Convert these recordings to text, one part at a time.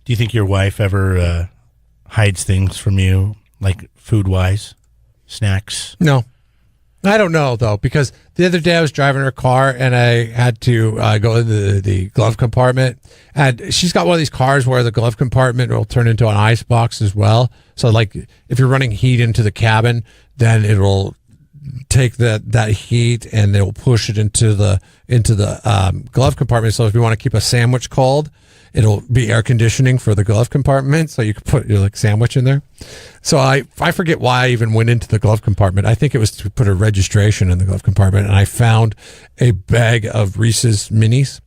Do you think your wife ever hides things from you, like food-wise, snacks? No. I don't know, though, because the other day I was driving her car and I had to go into the glove compartment. And she's got one of these cars where the glove compartment will turn into an ice box as well. So, like, if you're running heat into the cabin, then it will take that heat and it will push it into the glove compartment. So if you want to keep a sandwich cold, it'll be air conditioning for the glove compartment, so you can put your sandwich in there. So I forget why I even went into the glove compartment. I think it was to put a registration in the glove compartment, and I found a bag of Reese's Minis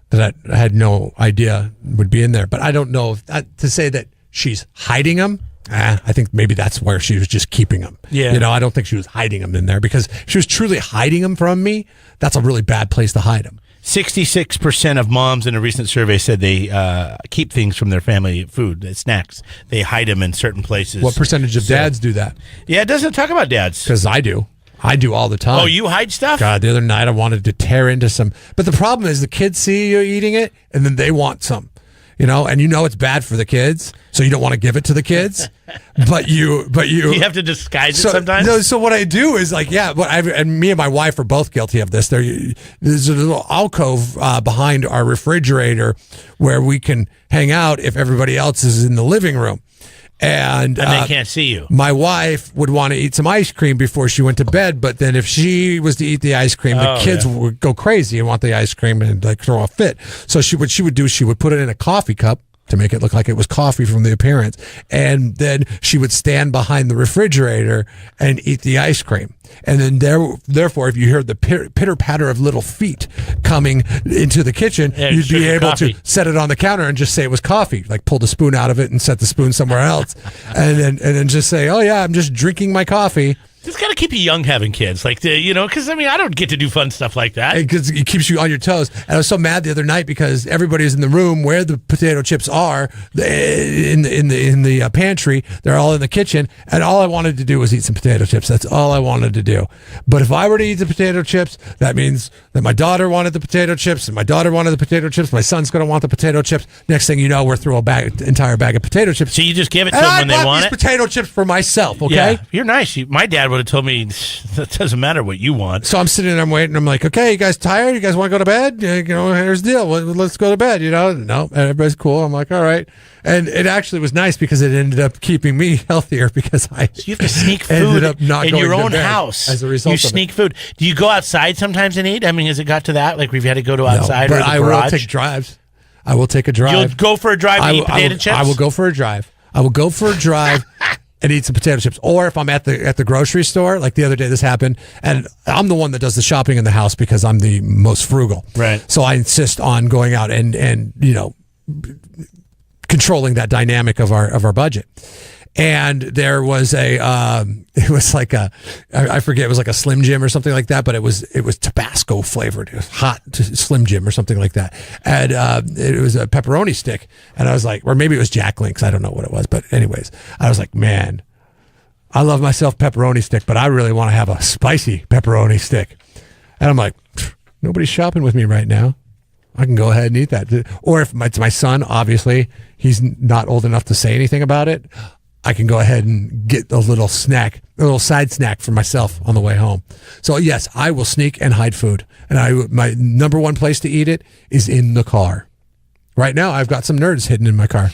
that I had no idea would be in there. But I don't know if to say that she's hiding them. I think maybe that's where she was just keeping them. Yeah. I don't think she was hiding them in there, because if she was truly hiding them from me, that's a really bad place to hide them. 66% of moms in a recent survey said they keep things from their family food, snacks. They hide them in certain places. What percentage of dads do that? Yeah, it doesn't talk about dads. Because I do. I do all the time. Oh, you hide stuff? God, the other night I wanted to tear into some. But the problem is the kids see you eating it, and then they want some. And it's bad for the kids, so you don't want to give it to the kids. But you have to disguise it sometimes. No, so what I do is and me and my wife are both guilty of this. There's a little alcove behind our refrigerator where we can hang out if everybody else is in the living room. And they can't see you. My wife would want to eat some ice cream before she went to bed, but then if she was to eat the ice cream, the kids would go crazy and want the ice cream and throw a fit. So she would put it in a coffee cup to make it look like it was coffee from the appearance, and then she would stand behind the refrigerator and eat the ice cream. And then therefore, if you heard the pitter patter of little feet coming into the kitchen, you'd be able to set it on the counter and just say it was coffee. Like pull the spoon out of it and set the spoon somewhere else, and then just say, "Oh yeah, I'm just drinking my coffee." It's got to keep you young having kids, because I don't get to do fun stuff like that. Because it keeps you on your toes. And I was so mad the other night because everybody's in the room where the potato chips are in the pantry. They're all in the kitchen, and all I wanted to do was eat some potato chips. That's all I wanted to do. But if I were to eat the potato chips, that means that my daughter wanted the potato chips, and my daughter wanted the potato chips. My son's going to want the potato chips. Next thing you know, we're through entire bag of potato chips. So you just give it to them when they want it? I bought these potato chips for myself. Okay, yeah, you're nice. My dad would have told me that doesn't matter what you want. So I'm sitting there, I'm waiting. I'm like, okay, you guys tired? You guys want to go to bed? Here's the deal. Let's go to bed. No, everybody's cool. I'm like, all right. And it actually was nice because it ended up keeping me healthier because So you have to sneak food in your own house as a result. You sneak food. Do you go outside sometimes and eat? I mean, has it got to that? Like we've had to go to outside or the garage? Will take drives. I will take a drive. You'll go for a drive to eat potato chips? I will go for a drive. And eat some potato chips. Or if I'm at the grocery store, like the other day this happened, and I'm the one that does the shopping in the house because I'm the most frugal. Right. So I insist on going out and controlling that dynamic of our budget. And there was it was like I forget, it was like a Slim Jim or something like that, but it was Tabasco flavored. It was hot Slim Jim or something like that. And it was a pepperoni stick. And I was like, or maybe it was Jack Link's. I don't know what it was. But anyways, I was like, man, I love myself pepperoni stick, but I really want to have a spicy pepperoni stick. And I'm like, nobody's shopping with me right now. I can go ahead and eat that. Or if it's my son, obviously, he's not old enough to say anything about it. I can go ahead and get a little side snack for myself on the way home. So yes, I will sneak and hide food. And my number one place to eat it is in the car. Right now, I've got some nerds hidden in my car.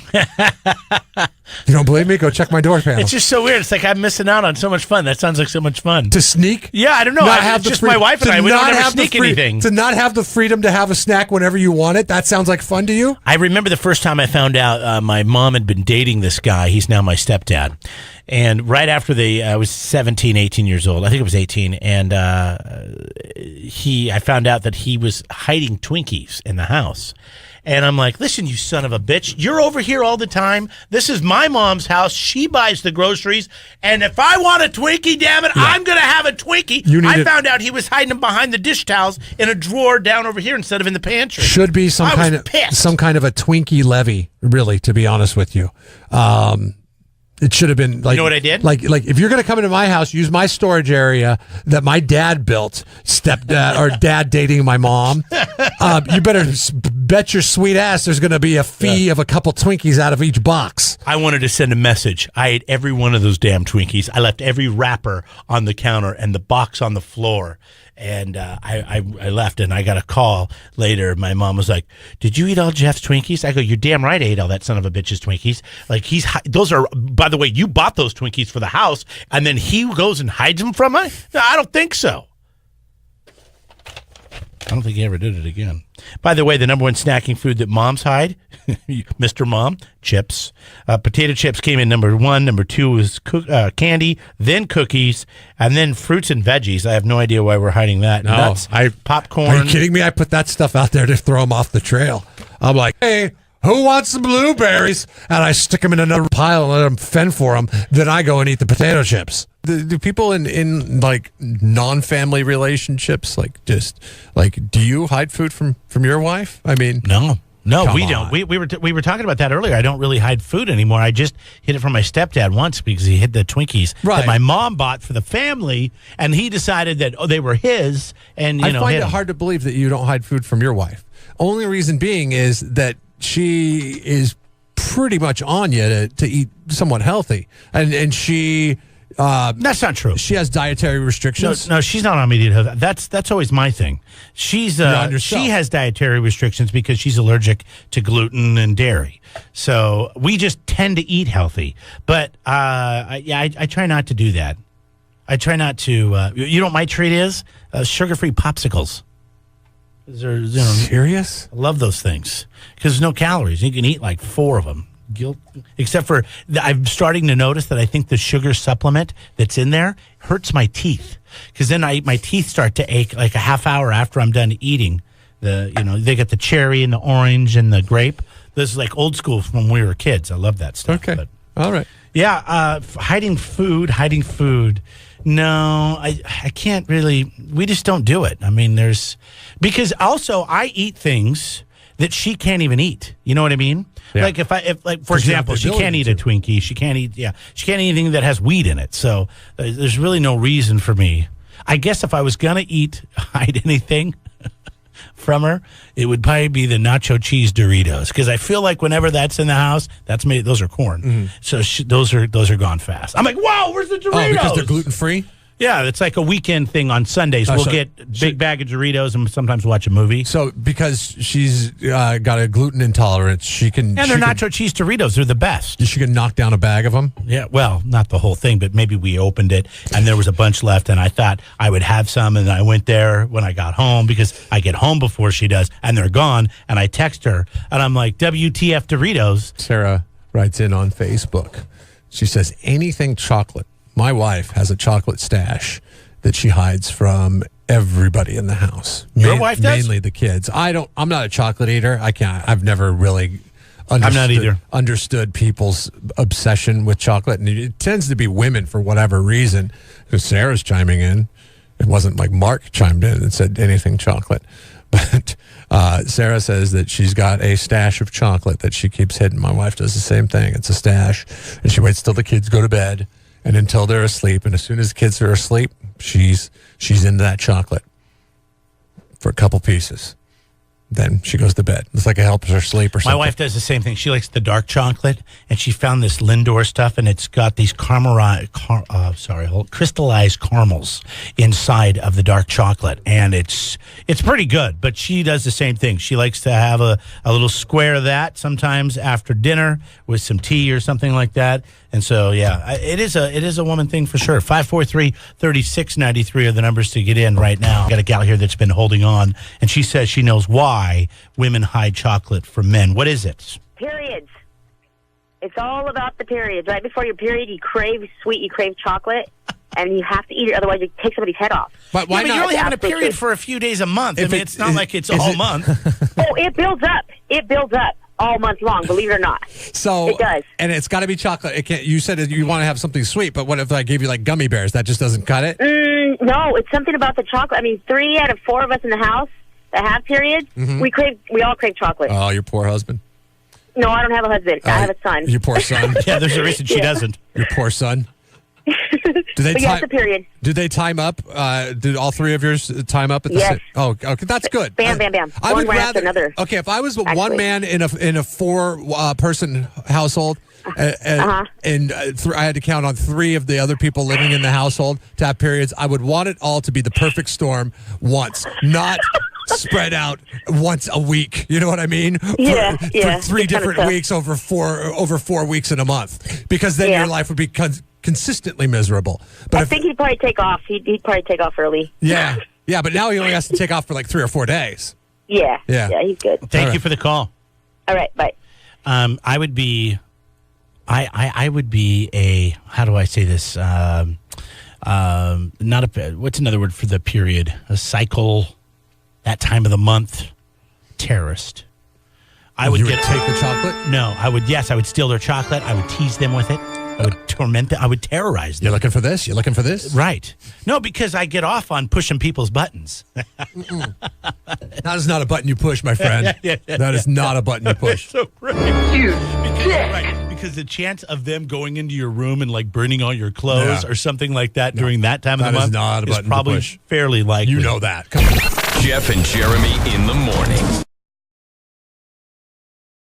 You don't believe me? Go check my door panel. It's just so weird. It's like I'm missing out on so much fun. That sounds like so much fun. To sneak? Yeah, I don't know. It's just my wife and I. We don't ever sneak anything. To not have the freedom to have a snack whenever you want it, that sounds like fun to you? I remember the first time I found out my mom had been dating this guy. He's now my stepdad. And right after I was 17, 18 years old. I think it was 18. And I found out that he was hiding Twinkies in the house. And I'm like, listen, you son of a bitch, you're over here all the time. This is my mom's house. She buys the groceries. And if I want a Twinkie, damn it, I'm going to have a Twinkie. I found out he was hiding them behind the dish towels in a drawer down over here instead of in the pantry. Should be some kind of a Twinkie levy, really, to be honest with you. It should have been like, know what I did? Like if you're going to come into my house, use my storage area that my dad built, stepdad or dad dating my mom. You better bet your sweet ass there's going to be a fee of a couple Twinkies out of each box. I wanted to send a message. I ate every one of those damn Twinkies. I left every wrapper on the counter and the box on the floor. And I left, and I got a call later. My mom was like, "Did you eat all Jeff's Twinkies?" I go, "You're damn right I ate all that son of a bitch's Twinkies." Like, those are, by the way, you bought those Twinkies for the house, and then he goes and hides them from me? No, I don't think so. I don't think he ever did it again. By the way, the number one snacking food that moms hide, Mr. Mom, chips. Potato chips came in number one. Number two was candy, then cookies, and then fruits and veggies. I have no idea why we're hiding that. No, Nuts, popcorn. Are you kidding me? I put that stuff out there to throw them off the trail. I'm like, hey, who wants some blueberries? And I stick them in another pile and let them fend for them. Then I go and eat the potato chips. Do people in like non-family relationships do you hide food from your wife? I mean, No, Come we on. don't. We were talking about that earlier. I don't really hide food anymore. I just hid it from my stepdad once because he hid the Twinkies that Right. my mom bought for the family, and he decided that they were his. And I find hid it 'em. hard to believe that you don't hide food from your wife. Only reason being is that she is pretty much on you to eat somewhat healthy, and she That's not true. has dietary restrictions. No, she's not on me to have that. That's always my thing. She's on yourself. she has dietary restrictions because she's allergic to gluten and dairy. So we just tend to eat healthy. But I try not to do that. I try not to. You know what my treat is? Sugar-free popsicles. Serious? I love those things because there's no calories. You can eat like 4 of them. Except for I'm starting to notice that I think the sugar supplement that's in there hurts my teeth because then my teeth start to ache like a half hour after I'm done eating. They get the cherry and the orange and the grape. This is like old school from when we were kids. I love that stuff. Okay. But All right. yeah, hiding food. No, I can't really. We just don't do it. I mean, because also I eat things that she can't even eat. You know what I mean? Yeah. Like for you have example, the she can't ability eat a Twinkie. She can't eat anything that has weed in it. So there's really no reason for me. I guess if I was gonna hide anything from her, it would probably be the nacho cheese Doritos because I feel like whenever that's in the house, that's made. Those are corn, so those are gone fast. I'm like, whoa, where's the Doritos? Oh, because they're gluten free. Yeah, it's like a weekend thing on Sundays. We'll get big bag of Doritos and sometimes watch a movie. So because she's got a gluten intolerance, she can And they're nacho cheese Doritos. They're the best. She can knock down a bag of them. Yeah, well, not the whole thing, but maybe we opened it and there was a bunch left, and I thought I would have some, and I went there when I got home because I get home before she does, and they're gone, and I text her, and I'm like, WTF Doritos. Sarah writes in on Facebook. She says, anything chocolate. My wife has a chocolate stash that she hides from everybody in the house. Your wife does? Mainly the kids. I'm not a chocolate eater. I've never really not either. understood people's obsession with chocolate. And it tends to be women for whatever reason. Because Sarah's chiming in. It wasn't like Mark chimed in and said anything chocolate. But Sarah says that she's got a stash of chocolate that she keeps hidden. My wife does the same thing. It's a stash. And she waits till the kids go to bed and until they're asleep. And as soon as the kids are asleep, she's into that chocolate for a couple pieces. Then she goes to bed. It's like it helps her sleep or something. My wife does the same thing. She likes the dark chocolate, and she found this Lindor stuff, and it's got these crystallized caramels inside of the dark chocolate, and it's pretty good. But she does the same thing. She likes to have a little square of that sometimes after dinner with some tea or something like that. And so, yeah, it is a woman thing for sure. 543-3693 are the numbers to get in right now. Got a gal here that's been holding on, and she says she knows why women hide chocolate from men. What is it? Periods. It's all about the periods. Right before your period, you crave sweet, you crave chocolate, and you have to eat it, otherwise you take somebody's head off. But why But not? you're only having a Absolutely. period for a few days a month. If It's not like it's is all it- month. Oh, it builds up. It builds up all month long, believe it or not. So It does. And it's got to be chocolate. It can't. You said that you want to have something sweet, but what if I gave you like gummy bears? That just doesn't cut it. No, it's something about the chocolate. I mean, 3 out of 4 of us in the house that have periods, we all crave chocolate. Oh, your poor husband. No, I don't have a husband. I have a son. Your poor son. Yeah, there's a reason she doesn't. Your poor son. Do they But yes, the period. Do they time up? Did all three of yours time up at the Yes. same? Oh, okay, that's good. Bam, bam, bam. I One would right after rather. another. Okay, if I was one Actually. man in a four person household, and I had to count on three of the other people living in the household to have periods, I would want it all to be the perfect storm once, not spread out once a week. You know what I mean? Yeah, for yeah. three It's kinda different tough. weeks over 4 weeks in a month, because then Yeah. your life would be consistently miserable. But I if, think he'd probably take off. He'd probably take off early. yeah, but now he only has to take off for like 3 or 4 days. Yeah. Yeah. Yeah, he's good. Thank All you right. for the call. All right, bye. I would be, I would be a, how do I say this? Not a, what's another word for the period? A cycle, that time of the month, terrorist. I would You get would take the chocolate. No, I would. Yes, I would steal their chocolate. I would tease them with it. I would torment them. I would terrorize them. You're looking for this. You're looking for this. Right? No, because I get off on pushing people's buttons. That is not a button you push, my friend. That is not a button you push. So right. Because the chance of them going into your room and like burning all your clothes Yeah. or something like that during that time of That the is month not a button to probably push. fairly likely. You know that. Come on. Jeff and Jeremy in the morning.